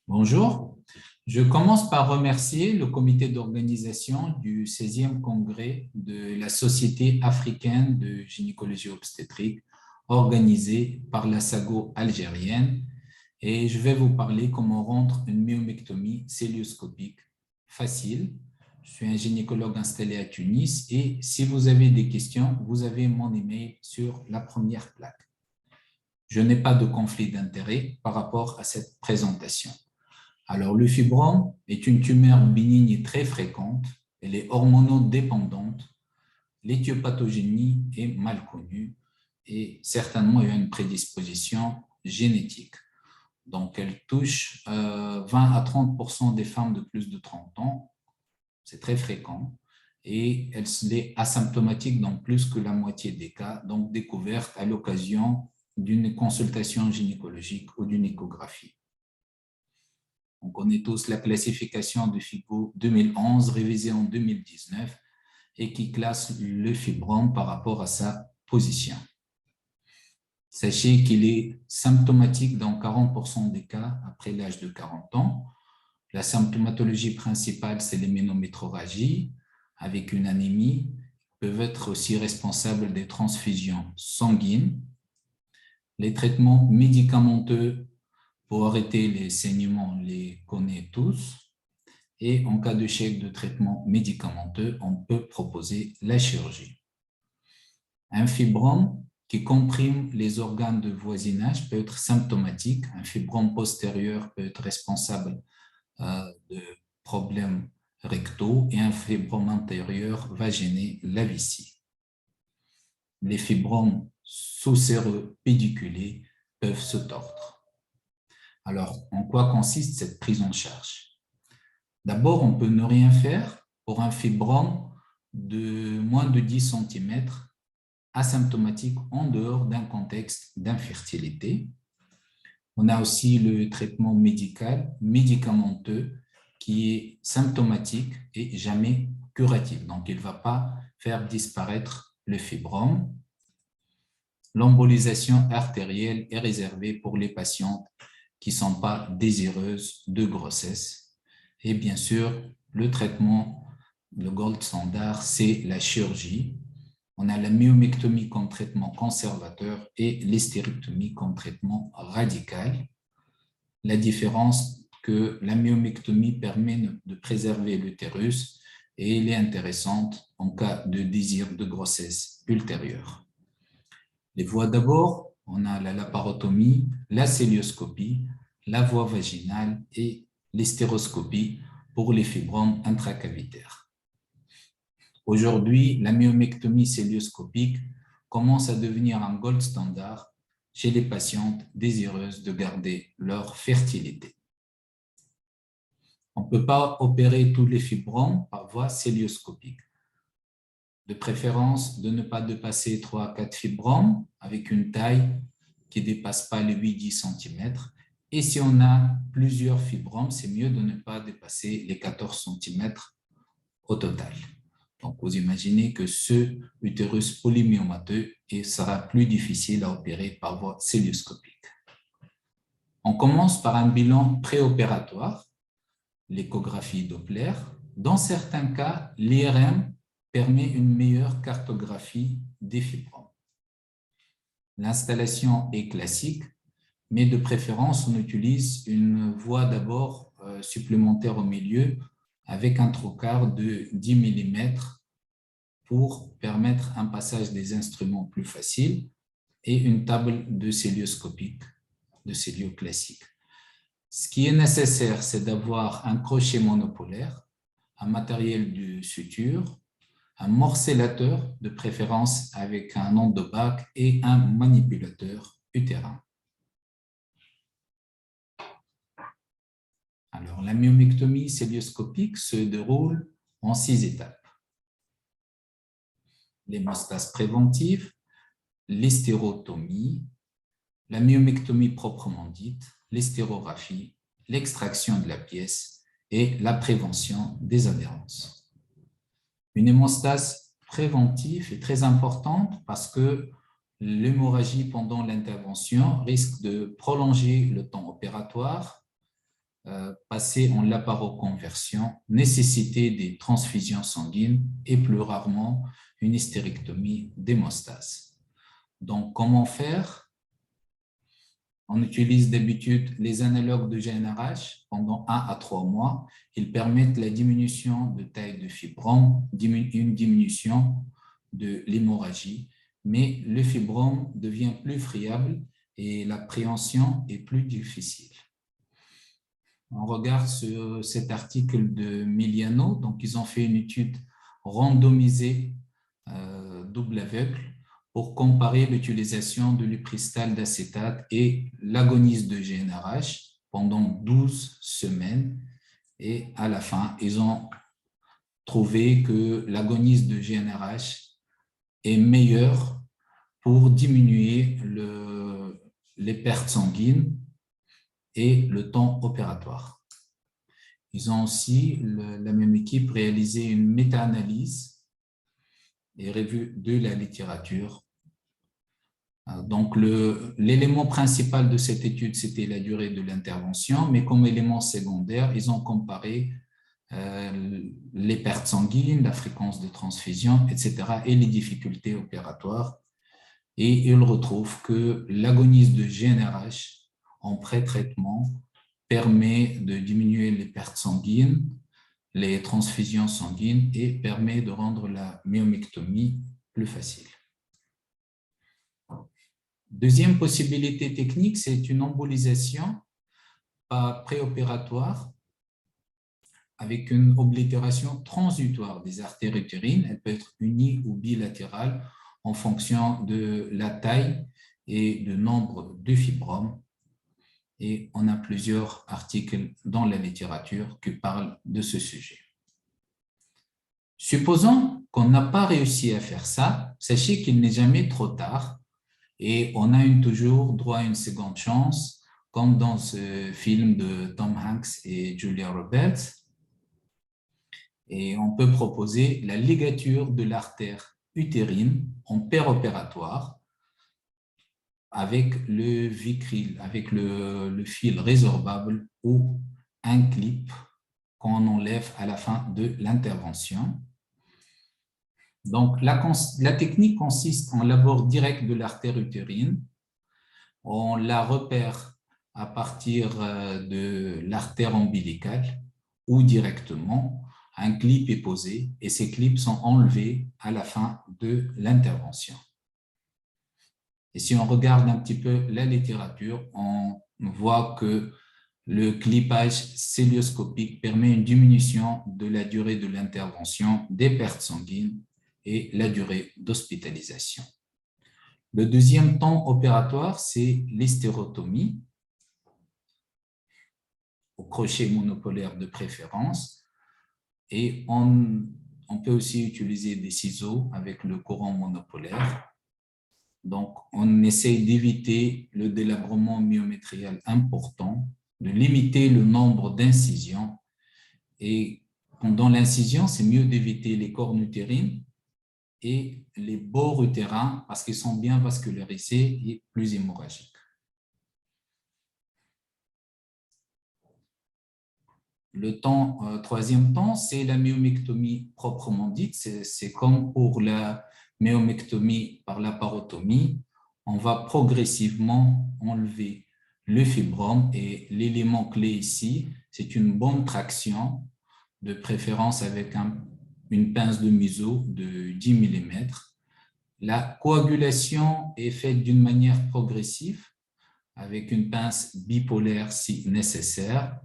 Bonjour. Je commence par remercier le comité d'organisation du 16e congrès de la Société africaine de gynécologie obstétrique organisé par la SAGO algérienne et je vais vous parler comment rendre une myomectomie cœlioscopique facile. Je suis un gynécologue installé à Tunis et si vous avez des questions, vous avez mon email sur la première plaque. Je n'ai pas de conflit d'intérêt par rapport à cette présentation. Alors, le fibrome est une tumeur bénigne très fréquente, elle est hormonodépendante, l'éthiopathogénie est mal connue et certainement il y a une prédisposition génétique. Donc, elle touche 20 à 30% des femmes de plus de 30 ans, c'est très fréquent, et elle est asymptomatique dans plus que la moitié des cas, donc découverte à l'occasion d'une consultation gynécologique ou d'une échographie. On connaît tous la classification de FIGO 2011, révisée en 2019, et qui classe le fibrome par rapport à sa position. Sachez qu'il est symptomatique dans 40% des cas après l'âge de 40 ans. La symptomatologie principale, c'est les ménométrorragies, avec une anémie, peuvent être aussi responsables des transfusions sanguines. Les traitements médicamenteux pour arrêter les saignements, on les connaît tous. Et en cas d'échec de traitement médicamenteux, on peut proposer la chirurgie. Un fibrome qui comprime les organes de voisinage peut être symptomatique. Un fibrome postérieur peut être responsable de problèmes rectaux et un fibrome antérieur va gêner la vessie. Les fibromes sous-séreux pédiculés peuvent se tordre. Alors, en quoi consiste cette prise en charge? D'abord, on peut ne rien faire pour un fibrome de moins de 10 cm asymptomatique en dehors d'un contexte d'infertilité. On a aussi le traitement médical, médicamenteux, qui est symptomatique et jamais curatif. Donc, il ne va pas faire disparaître le fibrome. L'embolisation artérielle est réservée pour les patientes qui ne sont pas désireuses de grossesse. Et bien sûr, le traitement, le gold standard, c'est la chirurgie. On a la myomectomie comme traitement conservateur et l'hystérectomie comme traitement radical. La différence que la myomectomie permet de préserver l'utérus et elle est intéressante en cas de désir de grossesse ultérieure. Les voies d'abord, on a la laparotomie, la cœlioscopie, la voie vaginale et l'hystéroscopie pour les fibromes intracavitaires. Aujourd'hui, la myomectomie cœlioscopique commence à devenir un gold standard chez les patientes désireuses de garder leur fertilité. On ne peut pas opérer tous les fibromes par voie cœlioscopique. De préférence, de ne pas dépasser 3 à 4 fibromes avec une taille qui ne dépasse pas les 8-10 cm. Et si on a plusieurs fibromes, c'est mieux de ne pas dépasser les 14 cm au total. Donc, vous imaginez que ce utérus polymyomateux sera plus difficile à opérer par voie cœlioscopique. On commence par un bilan préopératoire, l'échographie Doppler. Dans certains cas, l'IRM permet une meilleure cartographie des fibromes. L'installation est classique, mais de préférence, on utilise une voie d'abord supplémentaire au milieu avec un trocard de 10 mm pour permettre un passage des instruments plus facile et une table de cœlioscopique, de cœlio classique. Ce qui est nécessaire, c'est d'avoir un crochet monopolaire, un matériel de suture, un morcellateur, de préférence avec un endobac et un manipulateur utérin. Alors, la myomectomie cœlioscopique se déroule en 6 étapes. L'hémostase préventive, l'hystérotomie, la myomectomie proprement dite, l'hystérographie, l'extraction de la pièce et la prévention des adhérences. Une hémostase préventive est très importante parce que l'hémorragie pendant l'intervention risque de prolonger le temps opératoire, passer en laparoconversion, nécessiter des transfusions sanguines et plus rarement une hystérectomie d'hémostase. Donc, comment faire? On utilise d'habitude les analogues de GnRH pendant 1 à 3 mois. Ils permettent la diminution de taille de fibrome, une diminution de l'hémorragie, mais le fibrome devient plus friable et la préhension est plus difficile. On regarde cet article de Miliano. Donc, ils ont fait une étude randomisée double aveugle pour comparer l'utilisation de l'upristal d'acétate et l'agoniste de GnRH pendant 12 semaines. Et à la fin, ils ont trouvé que l'agoniste de GnRH est meilleur pour diminuer les pertes sanguines et le temps opératoire. Ils ont aussi, la même équipe, réalisé une méta-analyse et revue de la littérature. Donc, l'élément principal de cette étude, c'était la durée de l'intervention, mais comme élément secondaire, ils ont comparé les pertes sanguines, la fréquence de transfusion, etc., et les difficultés opératoires. Et ils retrouvent que l'agoniste de GnRH en pré-traitement permet de diminuer les pertes sanguines, les transfusions sanguines et permet de rendre la myomectomie plus facile. Deuxième possibilité technique, c'est une embolisation préopératoire avec une oblitération transitoire des artères utérines. Elle peut être unie ou bilatérale en fonction de la taille et du nombre de fibromes. Et on a plusieurs articles dans la littérature qui parlent de ce sujet. Supposons qu'on n'a pas réussi à faire ça, sachez qu'il n'est jamais trop tard et on a toujours droit à une seconde chance, comme dans ce film de Tom Hanks et Julia Roberts. Et on peut proposer la ligature de l'artère utérine en péropératoire avec le Vicryl, avec le fil résorbable ou un clip qu'on enlève à la fin de l'intervention. Donc, la technique consiste en l'abord direct de l'artère utérine. On la repère à partir de l'artère ombilicale ou directement. Un clip est posé et ces clips sont enlevés à la fin de l'intervention. Et si on regarde un petit peu la littérature, on voit que le clipage cœlioscopique permet une diminution de la durée de l'intervention, des pertes sanguines et la durée d'hospitalisation. Le deuxième temps opératoire, c'est l'hystérotomie, au crochet monopolaire de préférence. Et on peut aussi utiliser des ciseaux avec le courant monopolaire. Donc, on essaie d'éviter le délabrement myométrial important, de limiter le nombre d'incisions. Et pendant l'incision, c'est mieux d'éviter les cornes utérines et les bords utérins parce qu'ils sont bien vascularisés et plus hémorragiques. Le troisième temps, c'est la myomectomie proprement dite. C'est comme pour la myomectomie par la parotomie. On va progressivement enlever le fibrome et l'élément clé ici, c'est une bonne traction, de préférence avec une pince de museau de 10 mm. La coagulation est faite d'une manière progressive avec une pince bipolaire si nécessaire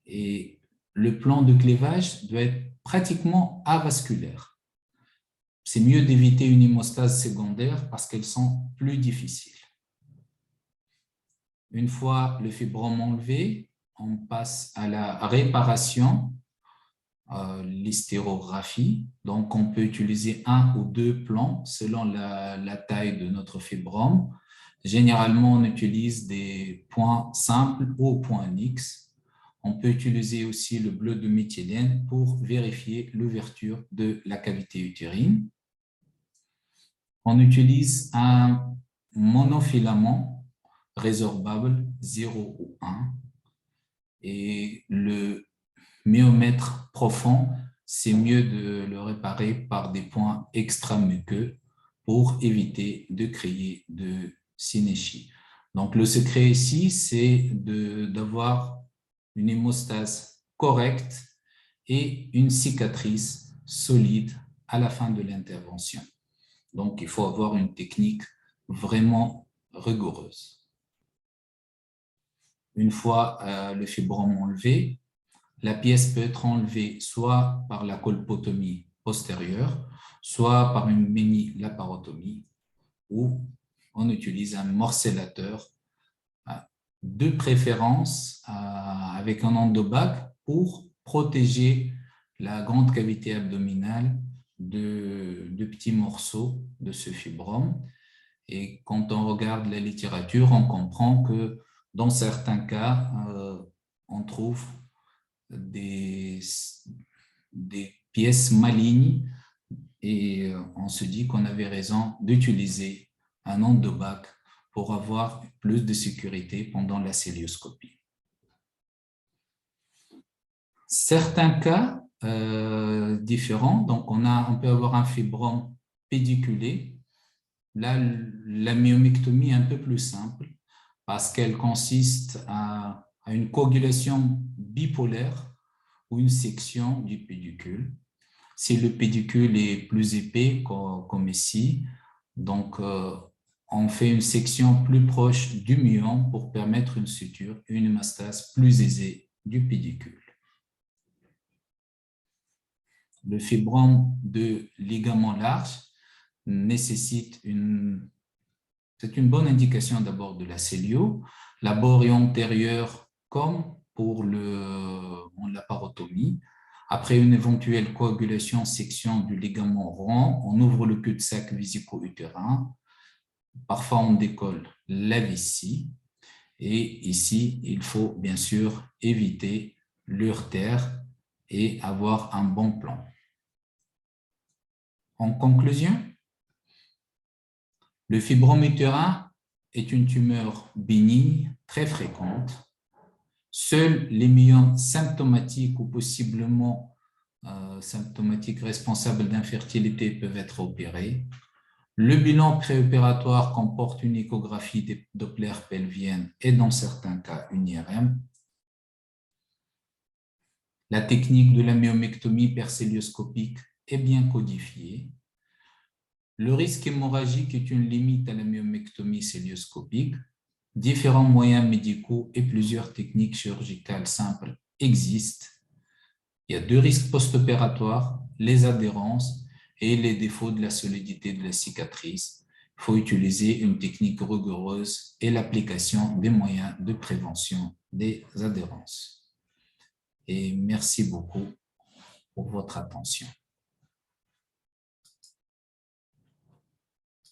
et le plan de clivage doit être pratiquement avasculaire. C'est mieux d'éviter une hémostase secondaire parce qu'elles sont plus difficiles. Une fois le fibrome enlevé, on passe à la réparation, l'hystérographie. Donc, on peut utiliser un ou deux plans selon la taille de notre fibrome. Généralement, on utilise des points simples ou points X. On peut utiliser aussi le bleu de méthylène pour vérifier l'ouverture de la cavité utérine. On utilise un monofilament résorbable 0 ou 1 Et le myomètre profond, c'est mieux de le réparer par des points extramuqueux pour éviter de créer de synéchie. Donc, le secret ici, c'est d'avoir une hémostase correcte et une cicatrice solide à la fin de l'intervention. Donc, il faut avoir une technique vraiment rigoureuse. Une fois le fibrome enlevé, la pièce peut être enlevée soit par la colpotomie postérieure, soit par une mini-laparotomie, où on utilise un morcellateur, de préférence avec un endobac pour protéger la grande cavité abdominale de petits morceaux de ce fibrome. Et quand on regarde la littérature, on comprend que dans certains cas, on trouve des pièces malignes et on se dit qu'on avait raison d'utiliser un endobac pour avoir plus de sécurité pendant la célioscopie. Certains cas différents, donc on peut avoir un fibrome pédiculé. Là, la myomectomie est un peu plus simple parce qu'elle consiste à une coagulation bipolaire ou une section du pédicule. Si le pédicule est plus épais, comme ici, donc on fait une section plus proche du myome pour permettre une suture et une hémostase plus aisée du pédicule. Le fibrome de ligament large nécessite c'est une bonne indication d'abord de la célio, la bord antérieure comme pour la parotomie. Après une éventuelle coagulation, section du ligament rond, on ouvre le cul-de-sac vésico-utérin. Parfois, on décolle la vessie. Et ici, il faut bien sûr éviter l'urtère et avoir un bon plan. En conclusion, le fibrome utérin est une tumeur bénigne très fréquente. Seuls les myomes symptomatiques ou possiblement symptomatiques responsables d'infertilité peuvent être opérés. Le bilan préopératoire comporte une échographie Doppler pelvienne et dans certains cas une IRM. La technique de la myomectomie percélioscopique est bien codifiée. Le risque hémorragique est une limite à la myomectomie célioscopique. Différents moyens médicaux et plusieurs techniques chirurgicales simples existent. Il y a deux risques post-opératoires, les adhérences et les défauts de la solidité de la cicatrice. Il faut utiliser une technique rigoureuse et l'application des moyens de prévention des adhérences. Et merci beaucoup pour votre attention.